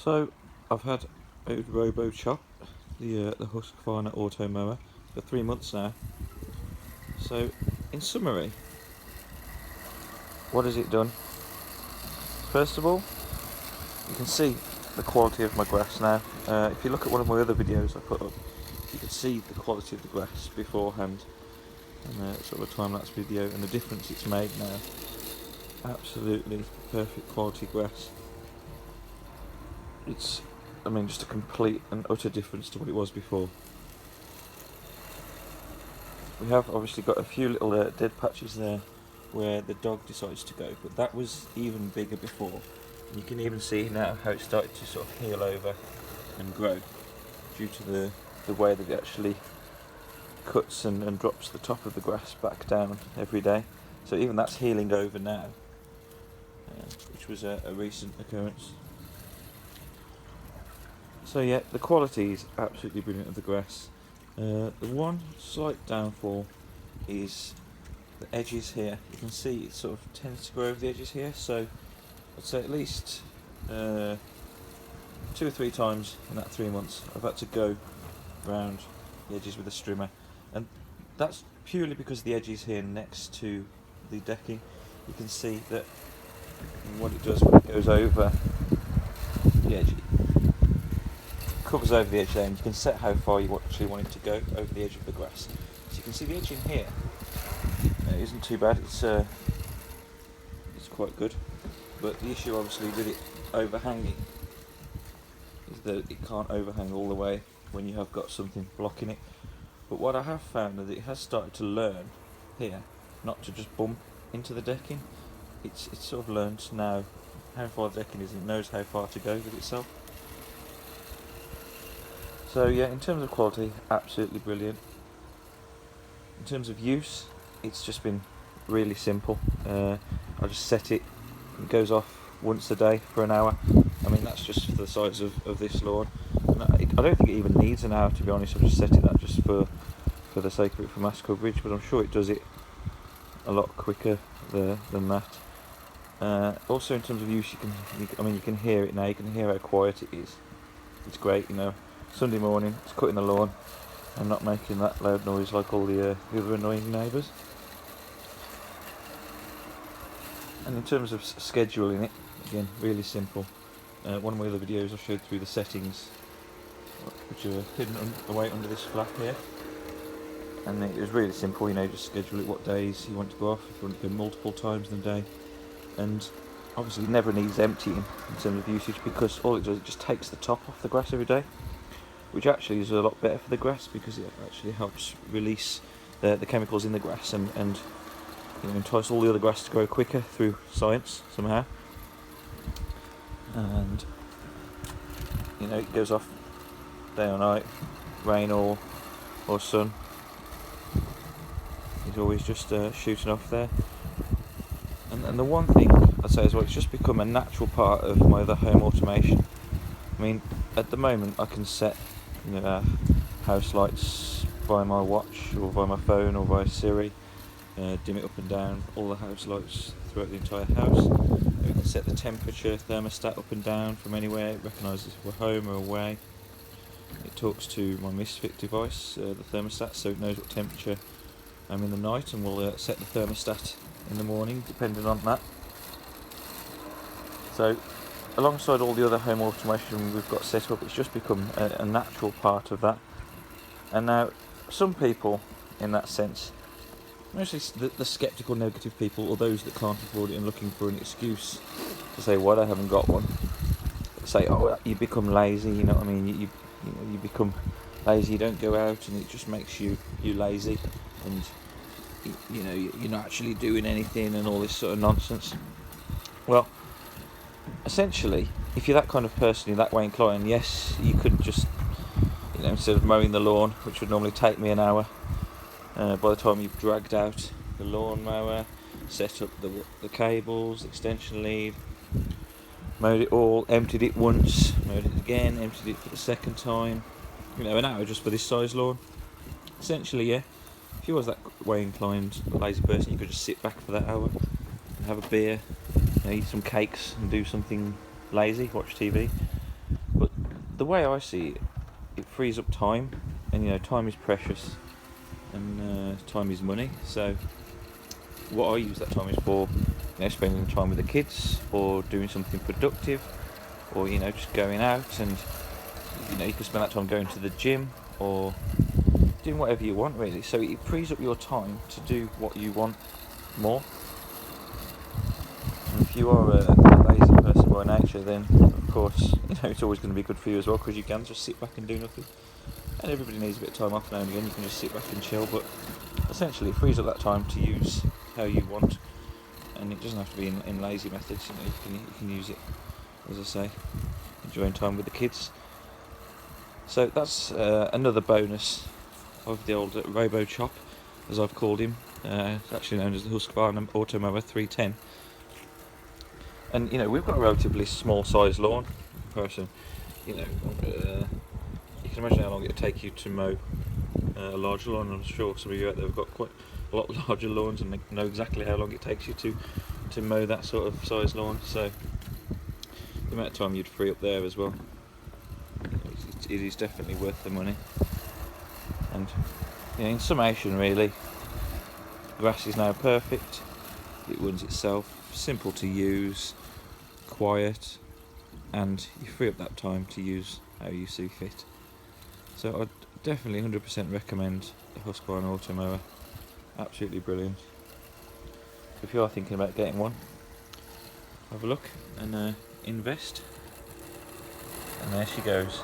So I've had a Robo Chop, the Husqvarna Automower, for 3 months now. So in summary, what has it done? First of all, you can see the quality of my grass now. If you look at one of my other videos I put up, you can see the quality of the grass beforehand, and sort of a time-lapse video, and the difference it's made now. Absolutely perfect quality grass. It's, just a complete and utter difference to what it was before. We have obviously got a few little dead patches there where the dog decides to go, but that was even bigger before. And you can even see now how it started to sort of heal over and grow due to the way that it actually cuts and drops the top of the grass back down every day. So even that's healing over now, which was a recent occurrence. So yeah, the quality is absolutely brilliant of the grass. The one slight downfall is the edges here. You can see it sort of tends to grow over the edges here, so I'd say at least 2 or 3 times in that 3 months I've had to go round the edges with a strimmer, and that's purely because the edges here next to the decking, you can see that what it does when it goes over the edge, covers over the edge there, and you can set how far you actually want it to go over the edge of the grass. So you can see the edge in here isn't too bad, it's quite good, but the issue obviously with it overhanging is that it can't overhang all the way when you have got something blocking it. But what I have found is that it has started to learn here not to just bump into the decking. It's sort of learned now how far the decking is, and it knows how far to go with itself. So yeah, in terms of quality, absolutely brilliant. In terms of use, it's just been really simple. I just set it, it goes off once a day for an hour. That's just for the size of this lawn. And I don't think it even needs an hour, to be honest. I've just set it that just for the sake of it, for mass coverage, but I'm sure it does it a lot quicker than that. Also in terms of use, you can hear it now, you can hear how quiet it is. It's great, Sunday morning, it's cutting the lawn and not making that loud noise like all the other annoying neighbours. And in terms of scheduling it, again, really simple. One of my other videos I showed through the settings, which are hidden away under this flap here, and it was really simple. Just schedule it what days you want to go off, if you want to go multiple times in a day, and obviously it never needs emptying in terms of usage, because all it does, it just takes the top off the grass every day, which actually is a lot better for the grass, because it actually helps release the chemicals in the grass and entice all the other grass to grow quicker through science somehow. And it goes off day or night, rain or sun. He's always just shooting off there. And the one thing I'd say as well, it's just become a natural part of my other home automation. At the moment I can set house lights by my watch or by my phone or by Siri, dim it up and down, all the house lights throughout the entire house. We can set the temperature thermostat up and down from anywhere. It recognises if we're home or away. It talks to my Misfit device, the thermostat, so it knows what temperature I'm in the night, and will set the thermostat in the morning depending on that. So alongside all the other home automation we've got set up, it's just become a natural part of that. And now some people, in that sense, mostly the sceptical, negative people, or those that can't afford it and looking for an excuse to say why they haven't got one, say, oh, you become lazy, you become lazy, you don't go out, and it just makes you lazy, and you're not actually doing anything, and all this sort of nonsense. Well, essentially, if you're that kind of person, you're that way inclined, yes, you could just, instead of mowing the lawn, which would normally take me an hour, by the time you've dragged out the lawnmower, set up the cables, extension lead, mowed it all, emptied it once, mowed it again, emptied it for the second time, an hour just for this size lawn. Essentially, yeah, if you was that way inclined, lazy person, you could just sit back for that hour and have a beer, eat some cakes and do something lazy, watch TV. the way I see it, it frees up time, and you know, time is precious, and time is money. So what I use that time is for, you know, spending time with the kids, or doing something productive, or you know, just going out, and you know, you can spend that time going to the gym or doing whatever you want really. So it frees up your time to do what you want more. And if you are a lazy person by nature, then of course, you know, it's always going to be good for you as well, because you can just sit back and do nothing. And everybody needs a bit of time off now and again. You can just sit back and chill, but essentially it frees up that time to use how you want, and it doesn't have to be in lazy methods. You know, you can use it, as I say, enjoying time with the kids. So that's another bonus of the old Robo Chop, as I've called him. It's actually known as the Husqvarna Automower 310. And you know, we've got a relatively small size lawn in comparison. You know, you can imagine how long it would take you to mow a larger lawn. I'm sure some of you out there have got quite a lot larger lawns and they know exactly how long it takes you to mow that sort of size lawn. So the amount of time you'd free up there as well, it is definitely worth the money. And you know, in summation really, grass is now perfect, it runs itself, simple to use, quiet, and you free up that time to use how you see fit. So I'd definitely 100% recommend the Husqvarna Automower. Absolutely brilliant. If you are thinking about getting one, have a look and invest. And there she goes.